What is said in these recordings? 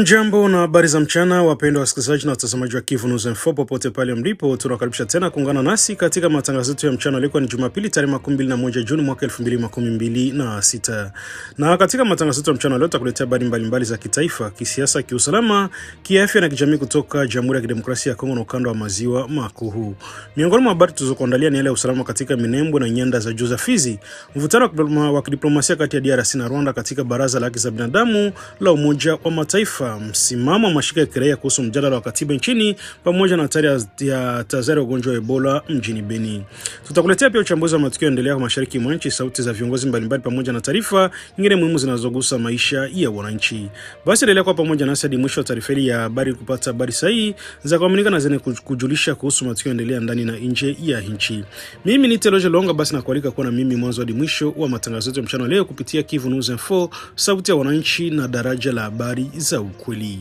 Jambo na habari za mchana, wapendwa wasikilizaji na watazamaji wa Kivu News Info popote pale mlipo. Tunakaribisha tena kuungana nasi katika matangazo yetu ya mchana. Leo ni Jumapili tarehe 21 Juni mwaka 2026. Na katika matangazo yetu ya mchana leo tutakuletea habari mbalimbali za kitaifa, kisiasa, kiusalama, kiafya na kijamii kutoka Jamhuri ya Kidemokrasia ya Kongo na ukanda wa maziwa makuu. Miongoni mwa habari tulizokuandalia ni ile ya usalama katika Minembwe na nyanda za juu za Fizi, mvutano wa kidiplomasia kati ya DRC na Rwanda katika baraza la haki za binadamu la Umoja wa Mataifa, msimamo wa mashirika ya kiraia kuhusu mjadala wa katiba nchini, pamoja na hatari ya tahadhari ya ugonjwa wa Ebola mjini Beni. Tutakuletea pia uchambuzi wa matukio yanayoendelea kwa mashariki mwa nchi, sauti za viongozi mbalimbali, pamoja na taarifa nyingine muhimu zinazogusa maisha ya wananchi. Basi endelea kwa pamoja nasi hadi mwisho wa taarifa hii ya habari kupata habari sahihi za kuaminika na zenye kujulisha kuhusu matukio yanayoendelea ndani na nje ya nchi. Mimi ni Teloje Longa, basi nakualika kuwa na mimi mwanzo hadi mwisho wa matangazo yetu ya mchana leo kupitia Kivu News Info, sauti ya wananchi na daraja la habari za ukweli.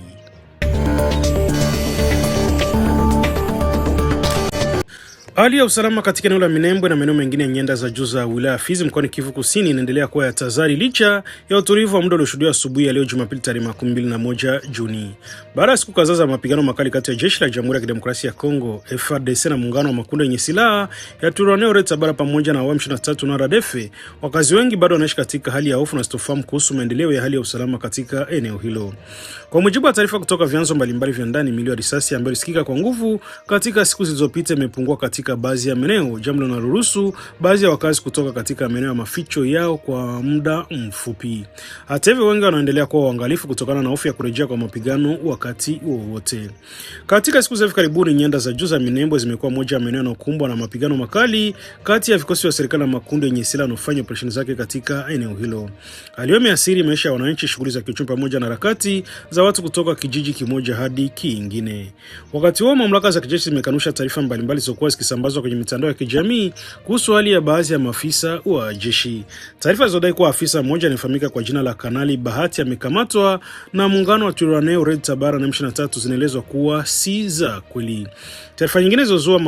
Hali ya usalama katika eneo la Minembwe na maeneo mengine ya nyanda za juu za wilaya Fizi mkoani Kivu Kusini inaendelea kuwa ya tahadhari licha ya utulivu wa muda ulioshuhudiwa asubuhi ya leo Jumapili tarehe 21 Juni. Baada ya siku kadhaa za mapigano makali kati ya jeshi la Jamhuri ya Kidemokrasia ya Kongo FARDC na muungano wa makundi yenye silaha ya Twirwaneho Red Tabara pamoja na M23 na RDF, wakazi wengi bado wanaishi katika hali ya hofu na sitofahamu kuhusu maendeleo ya hali ya usalama katika eneo hilo. Kwa mujibu wa taarifa kutoka vyanzo mbalimbali vya ndani, milio ya risasi ambayo ilisikika kwa nguvu katika siku zilizopita imepungua katika baadhi ya maeneo, jambo linaloruhusu baadhi ya wakazi kutoka katika maeneo ya maficho yao kwa muda mfupi. Hata hivyo, wengi wanaendelea kuwa waangalifu kutokana na hofu ya kurejea kwa mapigano wakati wowote. Katika siku za hivi karibuni, nyanda za juu za Minembwe zimekuwa moja ya maeneo yanayokumbwa na mapigano makali kati ya vikosi vya serikali na makundi yenye silaha yanayofanya operesheni zake katika eneo hilo. Hali hiyo imeathiri maisha ya wananchi, shughuli za kiuchumi pamoja na harakati za watu kutoka kijiji kimoja hadi kingine. Wakati huo, mamlaka za kijeshi zimekanusha taarifa mbalimbali zilizokuwa zikisambazwa kwenye mitandao ya kijamii kuhusu hali ya baadhi ya maafisa wa jeshi. Taarifa zinadai kuwa afisa mmoja anayefahamika kwa jina la Kanali Bahati amekamatwa na muungano wa Twirwaneho Red Tabara na M23 zinaelezwa kuwa si za kweli. Taarifa nyingine zilizozua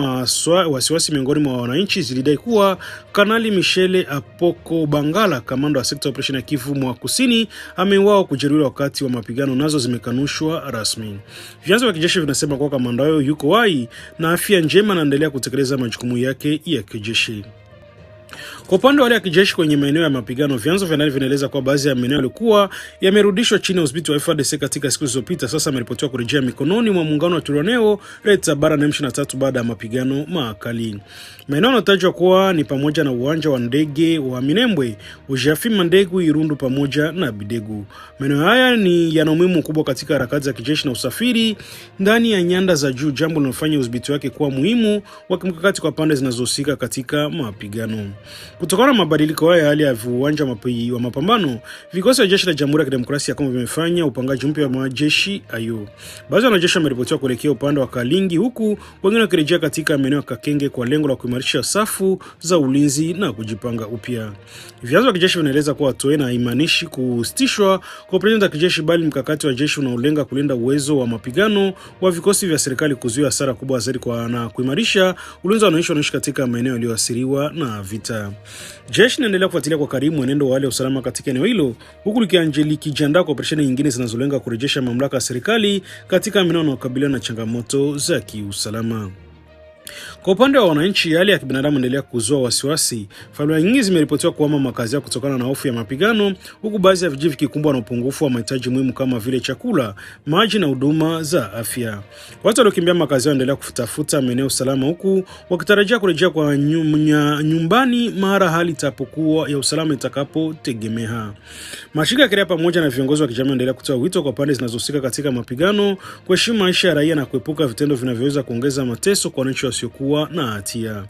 wasiwasi miongoni mwa wananchi zilidai kuwa Kanali Michele Apoko Bangala, kamanda wa sekta operation ya Kivu mwa Kusini, ameuawa kujeruhiwa wakati wa mapigano, nazo zimekanushwa rasmi. Vyanzo vya kijeshi vinasema kuwa kamanda huyo yuko hai na afya njema na anaendelea kutekeleza majukumu yake ya kijeshi. Kwa upande wa hali ya kijeshi kwenye maeneo ya mapigano, vyanzo vya ndani vinaeleza kwa baadhi ya maeneo yalikuwa yamerudishwa chini ya udhibiti wa FARDC katika siku zilizopita, sasa yameripotiwa kurejea mikononi mwa muungano wa Twirwaneho Red Tabara na M23 baada ya mapigano makali. Maeneo yanayotajwa kuwa ni pamoja na uwanja wa ndege wa Minembwe, Ujafi, Mandegu, Irundu pamoja na Bidegu. Maeneo haya ni yana umuhimu mkubwa katika harakati za kijeshi na usafiri ndani ya nyanda za juu, jambo linalofanya udhibiti wake kuwa muhimu wa kimkakati kwa pande zinazohusika katika mapigano. Kutokana na mabadiliko haya ya hali ya uwanja wa mapambano, vikosi vya jeshi la Jamhuri ya Kidemokrasia ya Kongo vimefanya upangaji mpya wa majeshi hayo. Baadhi ya wanajeshi wameripotiwa kuelekea upande wa Kalingi, huku wengine wakirejea katika maeneo ya Kakenge kwa lengo la kuimarisha safu za ulinzi na kujipanga upya. Vyanzo vya kijeshi vinaeleza kuwa hatua na haimaanishi kusitishwa kwa operesheni za kijeshi, bali mkakati wa jeshi unaolenga kulinda uwezo wa mapigano wa vikosi vya serikali, kuzuia hasara kubwa zaidi na kuimarisha ulinzi wa wananchi wanaoishi katika maeneo yaliyoathiriwa na vita. Jeshi linaendelea kufuatilia kwa karibu mwenendo wa hali ya usalama katika eneo hilo, huku likijiandaa kwa operesheni nyingine zinazolenga kurejesha mamlaka ya serikali katika maeneo yanayokabiliana na changamoto za kiusalama. Kwa upande wa wananchi, hali ya kibinadamu inaendelea kuzua wasiwasi. Familia nyingi zimeripotiwa kuhama makazi yao kutokana na hofu ya mapigano, huku baadhi ya vijiji vikikumbwa na upungufu wa mahitaji muhimu kama vile chakula, maji na huduma za afya. Watu waliokimbia makazi yao wanaendelea kutafuta maeneo salama, huku wakitarajia kurejea kwa nyumbani mara hali ya usalama itakapotegemea. Mashirika ya kiraia pamoja na viongozi wa kijamii wanaendelea kutoa wito kwa pande zinazohusika katika mapigano kuheshimu maisha ya raia na kuepuka vitendo vinavyoweza kuongeza mateso kwa wananchi wasiokuwa na hatia.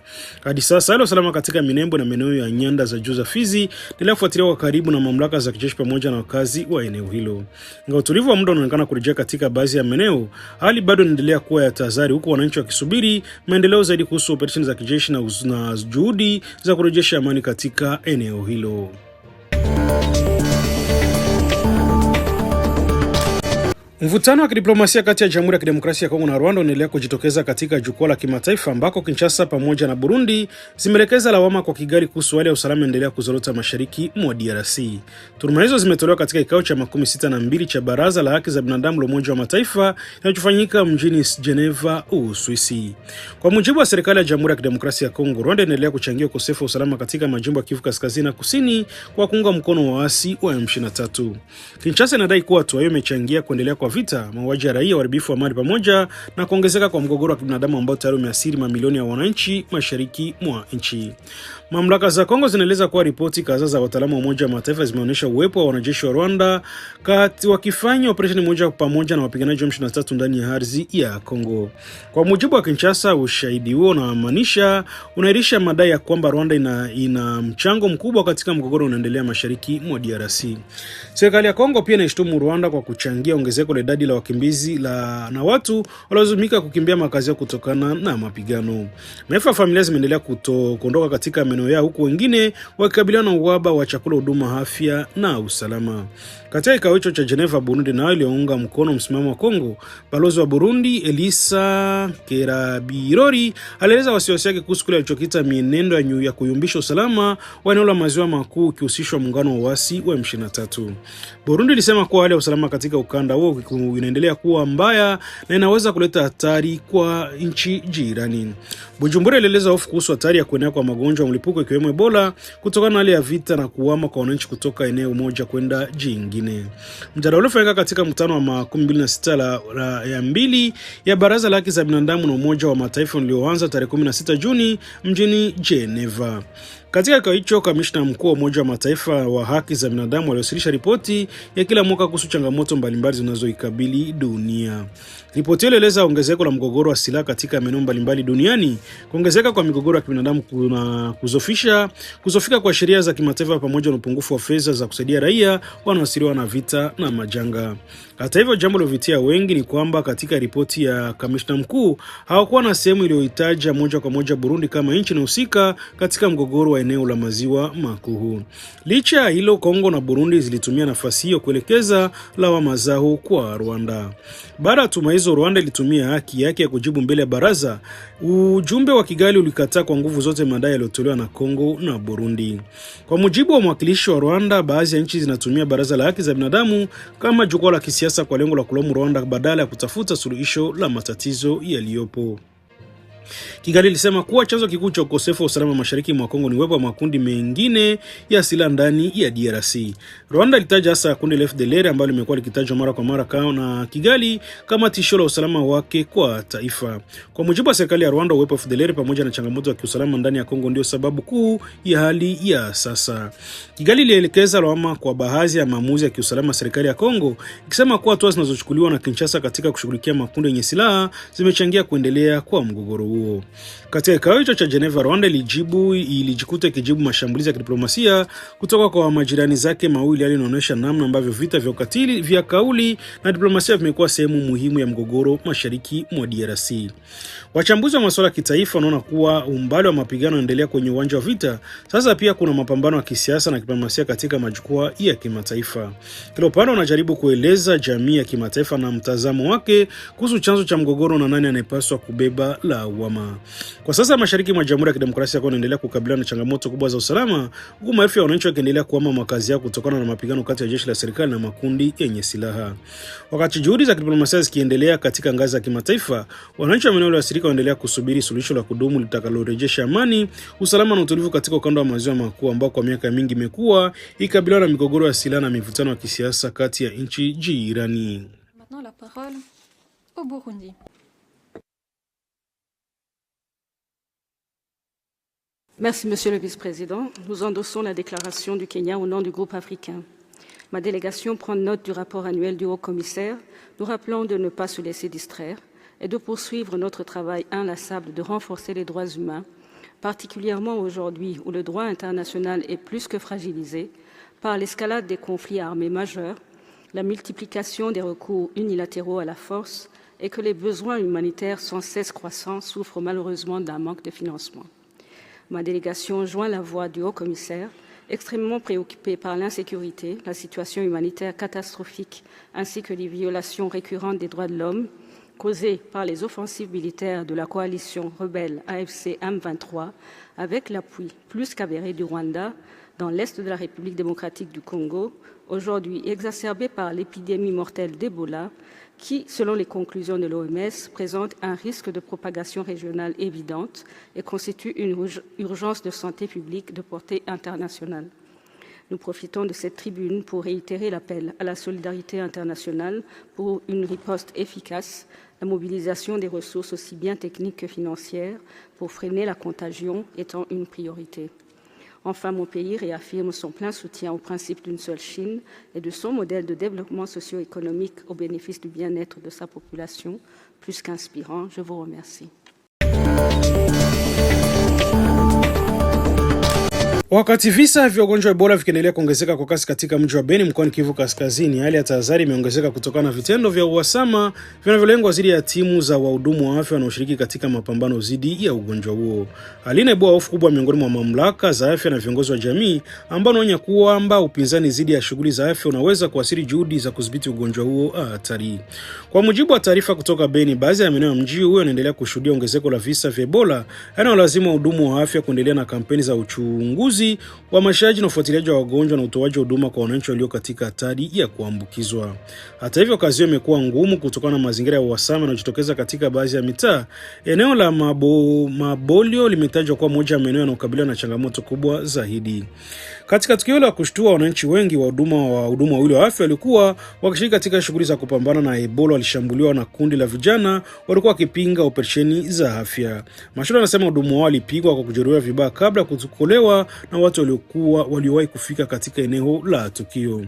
Hadi sasa hali usalama katika Minembwe na maeneo ya nyanda za juu za Fizi endelea kufuatiliwa kwa karibu na mamlaka za kijeshi pamoja na wakazi wa eneo hilo. Ingawa utulivu wa muda unaonekana kurejea katika baadhi ya maeneo, hali bado inaendelea kuwa ya tahadhari, huku wananchi wakisubiri maendeleo zaidi kuhusu operesheni za kijeshi na juhudi za kurejesha amani katika eneo hilo. Mvutano wa kidiplomasia kati ya Jamhuri ya Kidemokrasia ya Kongo na Rwanda unaendelea kujitokeza katika jukwaa la kimataifa ambako Kinshasa pamoja na Burundi zimeelekeza lawama kwa Kigali kuhusu hali ya usalama endelea kuzorota mashariki mwa DRC. Tuhuma hizo zimetolewa katika kikao cha 62 cha Baraza la Haki za Binadamu la Umoja wa Mataifa kinachofanyika mjini Geneva, Uswisi. Kwa mujibu wa serikali ya Jamhuri ya Kidemokrasia ya Kongo, Rwanda inaendelea kuchangia ukosefu wa usalama katika majimbo ya Kivu Kaskazini na Kusini kwa kuunga mkono wa waasi wa M23. Kinshasa inadai kuwa hatua hiyo imechangia kuendelea kwa vita, mauaji ya raia, uharibifu wa mali pamoja na kuongezeka kwa mgogoro wa kibinadamu ambao tayari umeathiri mamilioni ya wananchi mashariki mwa nchi. Mamlaka za Kongo zinaeleza kuwa ripoti kadhaa za wataalamu wa Umoja wa Mataifa zimeonyesha uwepo wa wanajeshi wa Rwanda wakifanya operesheni moja pamoja na wapiganaji wa M23 ndani ya ardhi ya Kongo. Kwa mujibu wa Kinshasa, ushahidi huo unairisha madai ya kwamba Rwanda ina mchango mkubwa katika mgogoro unaendelea mashariki mwa DRC. Serikali ya Kongo pia inaishtumu Rwanda kwa kuchangia ongezeko la idadi la wakimbizi na watu waliolazimika kukimbia makazi yao kutokana na mapigano. Maelfu ya familia zimeendelea kuondoka katika maeneo yao, huku wengine wakikabiliana na uhaba wa chakula, huduma, afya na usalama. Katika kikao hicho cha Geneva, Burundi nayo iliunga mkono msimamo wa Kongo. Balozi wa Burundi Elisa Kerabirori alieleza wasiwasi wake kuhusu kile alichokita mienendo ya kuyumbisha usalama wa eneo la maziwa makuu ukihusishwa muungano wa waasi wa M23. Burundi ilisema kuwa hali ya usalama katika ukanda huo inaendelea kuwa mbaya na inaweza kuleta hatari kwa nchi jirani. Bujumbura ilieleza hofu kuhusu hatari ya kuenea kwa magonjwa ya mlipuko ikiwemo Ebola kutokana na hali ya vita na kuhama kwa wananchi kutoka eneo moja kwenda jingine. Mjadala ulifanyika katika mkutano wa 26 ya Baraza la Haki za Binadamu na Umoja wa Mataifa ulioanza tarehe 16 Juni mjini Geneva. Katika kikao hicho, kamishna mkuu wa Umoja wa Mataifa wa haki za binadamu aliwasilisha ripoti ya kila mwaka kuhusu changamoto mbalimbali zinazoikabili dunia. Ripoti ile inaeleza ongezeko la mgogoro wa silaha katika maeneo mbalimbali duniani, kuongezeka kwa migogoro ya kibinadamu kuna kuzofika kwa sheria za kimataifa pamoja na upungufu wa fedha za kusaidia raia wanaoathiriwa na vita na majanga. Hata hivyo, jambo lilovutia wengi ni kwamba katika ripoti ya kamishna mkuu hawakuwa na sehemu iliyohitaja moja kwa moja Burundi kama nchi inahusika katika mgogoro wa eneo la maziwa makuu. Licha ya hilo, Kongo na Burundi zilitumia nafasi hiyo kuelekeza lawama zao kwa Rwanda. Baada ya tuma hizo, Rwanda ilitumia haki yake ya kujibu mbele ya baraza. Ujumbe wa Kigali ulikataa kwa nguvu zote madai yaliyotolewa na Kongo na Burundi. Kwa mujibu wa mwakilishi wa Rwanda, baadhi ya nchi zinatumia Baraza la Haki za Binadamu kama jukwaa la kisiasa kwa lengo la kulaumu Rwanda badala ya kutafuta suluhisho la matatizo yaliyopo. Kigali ilisema kuwa chanzo kikuu cha ukosefu wa usalama mashariki mwa Kongo ni uwepo wa makundi mengine ya silaha ndani ya DRC. Rwanda ilitaja hasa kundi la FDLR ambalo limekuwa likitajwa mara kwa mara na Kigali kama tishio la usalama wake kwa taifa. Kwa mujibu wa serikali ya Rwanda, uwepo wa FDLR pamoja na changamoto za kiusalama ndani ya Kongo ndio sababu kuu ya hali ya sasa. Kigali ilielekeza lawama kwa baadhi ya maamuzi ya kiusalama serikali ya Kongo, ikisema kuwa hatua zinazochukuliwa na Kinshasa katika kushughulikia makundi yenye silaha zimechangia kuendelea kwa mgogoro huo. Katika kikao hicho cha Geneva, Rwanda ilijikuta ikijibu mashambulizi ya kidiplomasia kutoka kwa majirani zake mawili, hali inaonyesha namna ambavyo vita vya ukatili vya kauli na diplomasia vimekuwa sehemu muhimu ya mgogoro mashariki mwa DRC. Wachambuzi wa masuala ya kitaifa wanaona kuwa umbali wa mapigano unaendelea kwenye uwanja wa vita. Sasa pia kuna mapambano ya kisiasa na diplomasia katika majukwaa ya kimataifa. Kila upande unajaribu kueleza jamii ya kimataifa na mtazamo wake kuhusu chanzo cha mgogoro na nani anayepaswa kubeba lawama. Kwa sasa mashariki mwa Jamhuri ya Kidemokrasia ya Kongo inaendelea kukabiliana na changamoto kubwa za usalama, huku maelfu ya wananchi wakiendelea kuhama makazi yao kutokana na mapigano kati ya jeshi la serikali na makundi yenye silaha. Wakati juhudi za kidiplomasia zikiendelea katika ngazi ya kimataifa, wananchi wa maeneo yaliyoathirika wanaendelea kusubiri suluhisho la kudumu litakalorejesha amani, usalama na utulivu katika ukanda wa maziwa makuu ambao kwa miaka mingi imekuwa ikabiliana na migogoro ya silaha na mivutano ya kisiasa kati ya nchi jirani. Maintenant la parole au Burundi. Merci, Monsieur le Vice-président. Nous endossons la déclaration du Kenya au nom du groupe africain. Ma délégation prend note du rapport annuel du Haut-Commissaire, nous rappelant de ne pas se laisser distraire et de poursuivre notre travail inlassable de renforcer les droits humains, particulièrement aujourd'hui où le droit international est plus que fragilisé par l'escalade des conflits armés majeurs, la multiplication des recours unilatéraux à la force et que les besoins humanitaires sans cesse croissants souffrent malheureusement d'un manque de financement. Ma délégation joint la voix du Haut-Commissaire Extrêmement préoccupés par l'insécurité, la situation humanitaire catastrophique ainsi que les violations récurrentes des droits de l'homme causées par les offensives militaires de la coalition rebelle AFC M23 avec l'appui plus qu'avéré du Rwanda dans l'est de la République démocratique du Congo, aujourd'hui exacerbée par l'épidémie mortelle d'Ebola qui, selon les conclusions de l'OMS, présente un risque de propagation régionale évidente et constitue une urgence de santé publique de portée internationale. Nous profitons de cette tribune pour réitérer l'appel à la solidarité internationale pour une riposte efficace, la mobilisation des ressources aussi bien techniques que financières pour freiner la contagion étant une priorité. Enfin, mon pays réaffirme son plein soutien au principe d'une seule Chine et de son modèle de développement socio-économique au bénéfice du bien-être de sa population, plus qu'inspirant. Je vous remercie. Wakati visa vya ugonjwa wa Ebola vikiendelea kuongezeka kwa kasi katika mji wa Beni mkoani Kivu Kaskazini, hali ya tahadhari imeongezeka kutokana na vitendo vya uhasama vinavyolengwa dhidi ya timu za wahudumu wa afya wanaoshiriki katika mapambano dhidi ya ugonjwa huo. Hali inaibua hofu kubwa miongoni mwa mamlaka za afya na viongozi wa jamii ambao wanaonya kwamba upinzani dhidi ya shughuli za afya unaweza kuathiri juhudi za kudhibiti ugonjwa huo hatari. Kwa mujibu wa taarifa kutoka Beni, baadhi ya maeneo ya mji huo yanaendelea kushuhudia ongezeko la visa vya Ebola yanayolazimu wahudumu wa afya kuendelea na kampeni za uchunguzi wa mashaji na ufuatiliaji wa wagonjwa na utoaji wa huduma kwa wananchi walio katika hatari ya kuambukizwa. Hata hivyo, kazi hiyo imekuwa ngumu kutokana na mazingira ya uhasama yanayojitokeza katika baadhi ya mitaa. Eneo la Mabolio limetajwa kuwa moja ya maeneo yanayokabiliwa na changamoto kubwa zaidi. Katika tukio la kushtua, wananchi wengi wa wahudumu wawili wa afya walikuwa wakishiriki katika shughuli za kupambana na Ebola walishambuliwa na kundi la vijana walikuwa wakipinga operesheni za afya. Mashuhuda wanasema wahudumu wao walipigwa kwa kujeruhiwa vibaya kabla ya kutokolewa na watu waliowahi kufika katika eneo la tukio.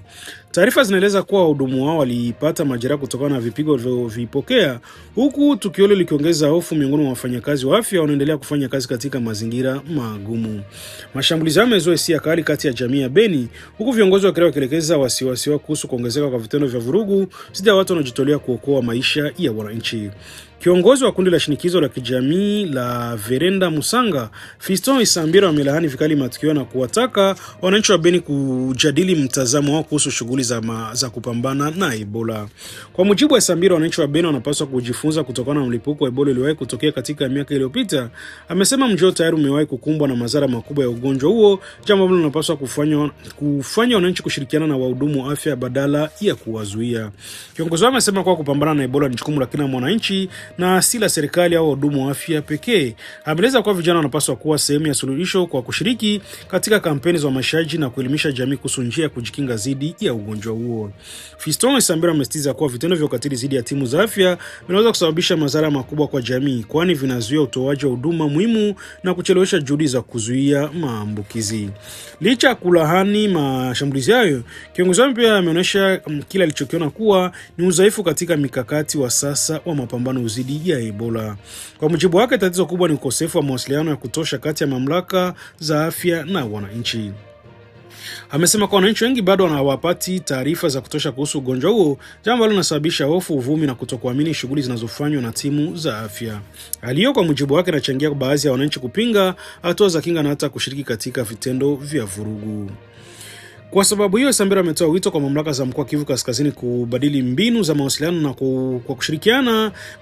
Taarifa zinaeleza kuwa wahudumu wao walipata majeraha kutokana na vipigo walivyovipokea, huku tukio hilo likiongeza hofu miongoni mwa wafanyakazi wa afya wanaendelea kufanya kazi katika mazingira magumu. Mashambulizi hayo yamezua hisia kali kati ya jamii ya Beni, huku viongozi wakielekeza wasiwasi wao kuhusu kuongezeka kwa vitendo vya vurugu dhidi ya watu wanaojitolea kuokoa maisha ya wananchi. Kiongozi wa kundi la shinikizo la kijamii la Verenda Musanga, Fiston Isambira, wamelaani vikali matukio na kuwataka wananchi wa Beni kujadili mtazamo wao kuhusu shughuli za kupambana na Ebola. Kwa mujibu wa Isambira, wananchi wa Beni wanapaswa kujifunza kutokana na mlipuko wa Ebola uliowahi kutokea katika miaka iliyopita. Amesema mji tayari umewahi kukumbwa na madhara makubwa ya ugonjwa huo, jambo ambalo linapaswa kufanya wananchi kushirikiana na wahudumu wa afya badala ya kuwazuia. Kiongozi wao amesema kuwa kupambana na Ebola ni jukumu la kila mwananchi na si la serikali au wahudumu wa afya pekee. Ameeleza kuwa vijana wanapaswa kuwa sehemu ya suluhisho kwa kushiriki katika kampeni za uhamasishaji na kuelimisha jamii kuhusu njia ya kujikinga dhidi ya ugonjwa huo. Fiston Isambira amesitiza kuwa vitendo vya ukatili dhidi ya timu za afya vinaweza kusababisha madhara makubwa kwa jamii, kwani vinazuia utoaji wa huduma muhimu na kuchelewesha juhudi za kuzuia maambukizi. Licha ya kulaani mashambulizi hayo, kiongozi wao pia ameonyesha kile alichokiona kuwa ni udhaifu katika mikakati wa sasa wa mapambano dhidi ya Ebola. Kwa mujibu wake, tatizo kubwa ni ukosefu wa mawasiliano ya kutosha kati ya mamlaka za afya na wananchi. Amesema kwa wananchi wengi bado hawapati taarifa za kutosha kuhusu ugonjwa huo, jambo ambalo linasababisha hofu, uvumi na kutokuamini shughuli zinazofanywa na timu za afya. Hali hiyo, kwa mujibu wake, inachangia baadhi ya wananchi kupinga hatua za kinga na hata kushiriki katika vitendo vya vurugu. Kwa sababu hiyo, Isambira ametoa wito kwa mamlaka za mkoa Kivu Kaskazini kubadili mbinu za mawasiliano na kwa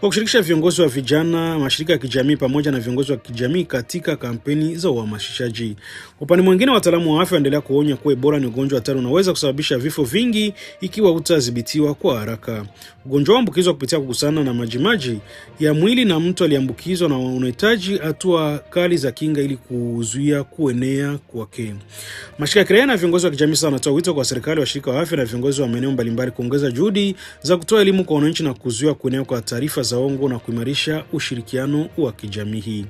kushirikisha viongozi wa vijana, mashirika ya kijamii pamoja na viongozi wa kijamii katika kampeni za uhamasishaji. Upande mwingine, wataalamu wa afya waendelea kuonya kuwa Ebola ni ugonjwa hatari unaweza kusababisha vifo vingi ikiwa hutadhibitiwa kwa haraka. Ugonjwa huambukizwa kupitia kugusana na majimaji ya mwili na mtu aliambukizwa na unahitaji hatua kali za kinga ili kuzuia kuenea kwake. Mashirika ya kiraia na viongozi wa kijamii wanatoa wito kwa serikali, washirika wa afya na viongozi wa maeneo mbalimbali kuongeza juhudi za kutoa elimu kwa wananchi na kuzuia kuenea kwa taarifa za uongo na kuimarisha ushirikiano wa kijamii.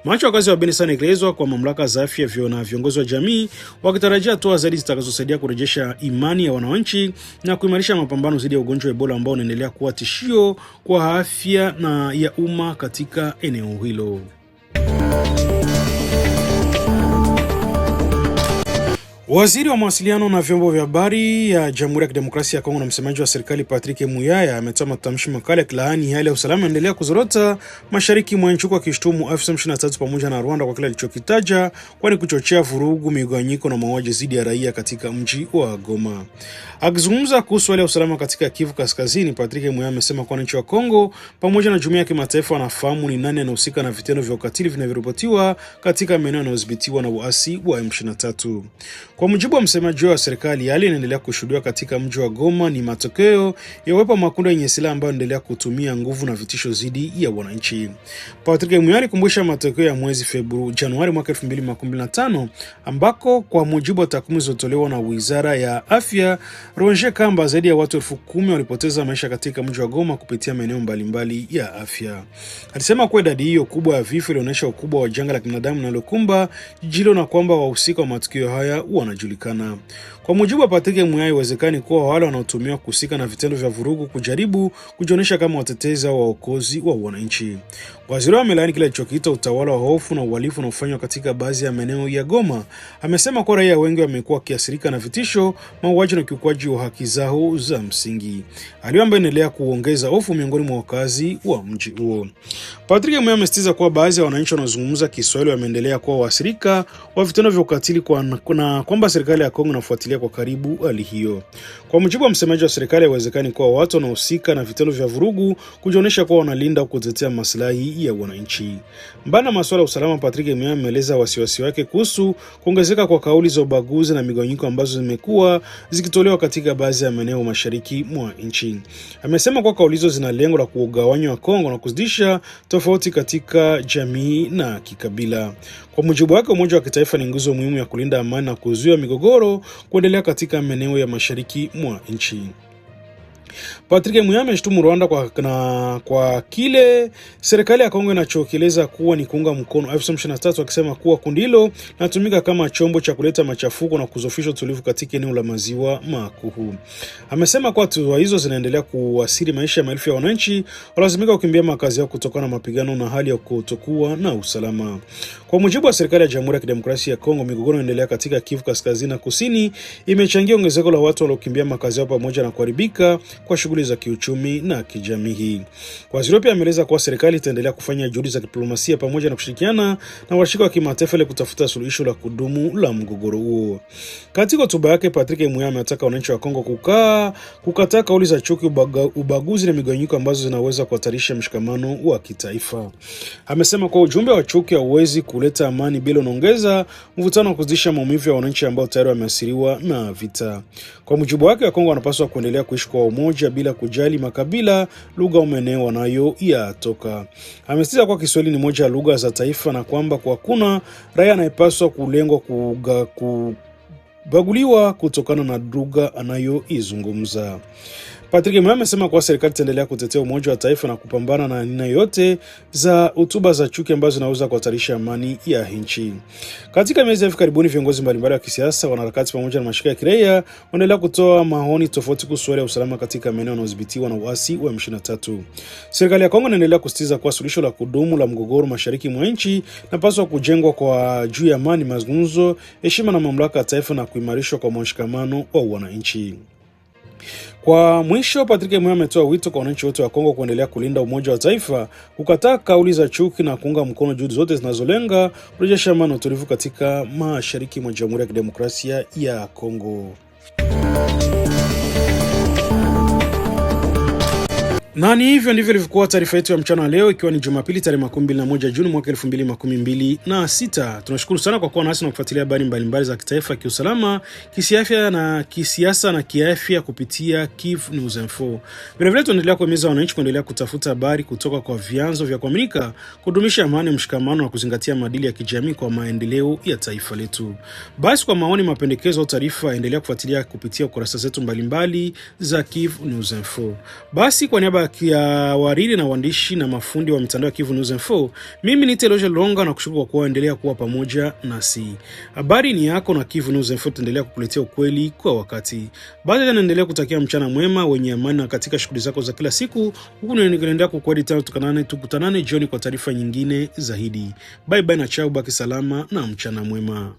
Macho wakazi wa Beni sana ikielezwa kwa mamlaka za afya na viongozi wa jamii wakitarajia hatua zaidi zitakazosaidia kurejesha imani ya wananchi na kuimarisha mapambano dhidi ya ugonjwa wa Ebola ambao unaendelea kuwa tishio kwa afya na ya umma katika eneo hilo. Waziri wa mawasiliano na vyombo vya habari ya Jamhuri ya Kidemokrasia ya Kongo na msemaji wa serikali Patrick Muyaya ametoa matamshi makali ya kilaani hali ya usalama inaendelea kuzorota mashariki mwa nchi, kwa kishtumu AFC M23 pamoja na Rwanda kwa kile alichokitaja kwani kuchochea vurugu, migawanyiko na mauaji dhidi ya raia katika mji wa Goma. Akizungumza kuhusu hali ya usalama katika Kivu Kaskazini, Patrick Muyaya amesema kwa nchi wa Kongo pamoja na jumuiya ya kimataifa wanafahamu ni nani anahusika na vitendo vya ukatili vinavyoripotiwa katika maeneo yanayodhibitiwa na waasi wa M23. Kwa mujibu wa msemaji wa serikali, hali inaendelea kushuhudiwa katika mji wa Goma ni matokeo ya uwepo wa makundi yenye silaha ambayo yanaendelea kutumia nguvu na vitisho dhidi ya wananchi. Patrick Muyaya alikumbusha matokeo ya mwezi Januari mwaka 2025 ambako kwa mujibu wa takwimu zilizotolewa na Wizara ya Afya, Roger Kamba, zaidi ya watu 10,000 walipoteza maisha katika mji wa Goma kupitia maeneo mbalimbali ya afya. Alisema kwa idadi hiyo kubwa ya vifo inaonyesha ukubwa wa janga la kibinadamu linalokumba jiji hilo na kwamba wahusika wa matukio haya wanajulikana. Kwa mujibu wa Patrick Muyaya, iwezekani kuwa wale wanaotumiwa kuhusika na vitendo vya vurugu kujaribu kujionyesha kama watetezi au waokozi wa wananchi. Waziri amelaani kile alichokiita utawala wa hofu na uhalifu unaofanywa katika baadhi ya maeneo ya Goma. Amesema kwa raia wengi wamekuwa kiasirika na vitisho, mauaji na ukiukwaji wa haki zao za msingi, aliomba endelea kuongeza hofu miongoni mwa wakazi wa mji huo. Patrick Muyaya amesitiza kuwa baadhi ya wananchi wanaozungumza Kiswahili wameendelea kuwa waathirika wa vitendo vya ukatili na kwamba serikali ya Kongo inafuatilia kwa karibu hali hiyo. Kwa mujibu wa msemaji wa serikali, haiwezekani kuwa watu wanaohusika na vitendo vya vurugu kujionyesha kuwa wanalinda au kutetea maslahi ya wananchi. Mbali na masuala ya usalama, Patrick Muyaya ameeleza wasiwasi wake kuhusu kuongezeka kwa kauli za ubaguzi na migawanyiko ambazo zimekuwa zikitolewa katika baadhi ya maeneo mashariki mwa nchi. Amesema kwa kauli hizo zina lengo la kugawanya wa Kongo na kuzidisha tofauti katika jamii na kikabila. Kwa mujibu wake, umoja wa kitaifa ni nguzo muhimu ya kulinda amani na kuzuia migogoro kuendelea katika maeneo ya mashariki mwa nchi. Patrick Muyaya ameshtumu Rwanda kwa kile serikali ya Kongo inachokieleza kuwa ni kuunga mkono AFC M23, akisema kuwa kundi hilo linatumika kama chombo cha kuleta machafuko na kuzofisha utulivu katika eneo la maziwa makuu. Amesema kuwa hatua hizo zinaendelea kuathiri maisha ya maelfu ya wananchi walazimika kukimbia makazi yao kutokana na mapigano na hali ya kutokuwa na usalama. Kwa mujibu wa serikali ya Jamhuri ya Kidemokrasia ya Kongo, migogoro inaendelea katika Kivu Kaskazini na Kusini imechangia ongezeko la watu waliokimbia makazi yao pamoja na kuharibika kwa shughuli za kiuchumi na kijamii. Waziri pia ameeleza kuwa serikali itaendelea kufanya juhudi za diplomasia pamoja na kushirikiana na washirika wa kimataifa ili kutafuta suluhisho la kudumu la mgogoro huo. Katika hotuba yake, Patrick Muyaya ametaka wananchi wa Kongo kukataa kauli za chuki, ubaguzi na migawanyiko ambazo zinaweza kuhatarisha mshikamano wa kitaifa. Amesema kwa ujumbe wa chuki hauwezi kuleta amani bila unaongeza mvutano wa kuzidisha maumivu ya wananchi ambao tayari wameathiriwa na vita. Kwa mujibu wake, Kongo wanapaswa kuendelea kuishi kwa umoja bila kujali makabila, lugha au maeneo wanayoyatoka. Amesisitiza kwa Kiswahili ni moja ya lugha za taifa na kwamba kwa kuna raia anayepaswa kulengwa kubaguliwa kutokana na lugha anayoizungumza. Patrick Muyaya amesema kuwa serikali itaendelea kutetea umoja wa taifa na kupambana na aina yote za hotuba za chuki ambazo zinaweza kuhatarisha amani ya nchi. Katika miezi ya hivi karibuni, viongozi mbalimbali wa kisiasa, wanaharakati pamoja na mashirika ya kiraia wanaendelea kutoa maoni tofauti kuhusu hali ya usalama katika maeneo yanayodhibitiwa na waasi wa M23. Serikali ya Kongo inaendelea kusisitiza kuwa suluhisho la kudumu la mgogoro mashariki mwa nchi linapaswa kujengwa kwa juu ya amani, mazungumzo, heshima na mamlaka ya taifa na kuimarishwa kwa mshikamano wa wananchi. Kwa mwisho, Patrick Muyaya ametoa wito kwa wananchi wote wa Kongo kuendelea kulinda umoja wa taifa, kukataa kauli za chuki na kuunga mkono juhudi zote zinazolenga kurejesha amani na utulivu katika mashariki mwa Jamhuri ya Kidemokrasia ya Kongo. Na ni hivyo ndivyo ilivyokuwa taarifa yetu ya mchana leo, ikiwa ni Jumapili tarehe 21 Juni mwaka 2026. Tunashukuru sana kwa kuwa nasi na kufuatilia habari mbalimbali za kitaifa, kiusalama, kisiasa na kiafya kupitia Kivu News Info. Vilevile tunaendelea kuhimiza wananchi kuendelea kutafuta habari kutoka kwa vyanzo vya kuaminika, kudumisha amani, mshikamano na kuzingatia maadili ya kijamii kwa maendeleo ya taifa letu. Basi kwa maoni, mapendekezo au taarifa, endelea kufuatilia kupitia kurasa zetu mbalimbali za Kivu News Info. Basi kwa niaba ya wariri na waandishi na mafundi wa mitandao ya Kivu News Info, mimi ni Teloje Longa na kushukuru kwa kuendelea kuwa pamoja nasi. Habari ni yako na Kivu News Info tuendelea kukuletea ukweli kwa wakati. Baada ya naendelea kutakia mchana mwema wenye amani katika shughuli zako za kila siku. Huku naendelea kukuahidi tukutanane jioni kwa taarifa nyingine zaidi. Bye bye na chao, baki salama na mchana mwema.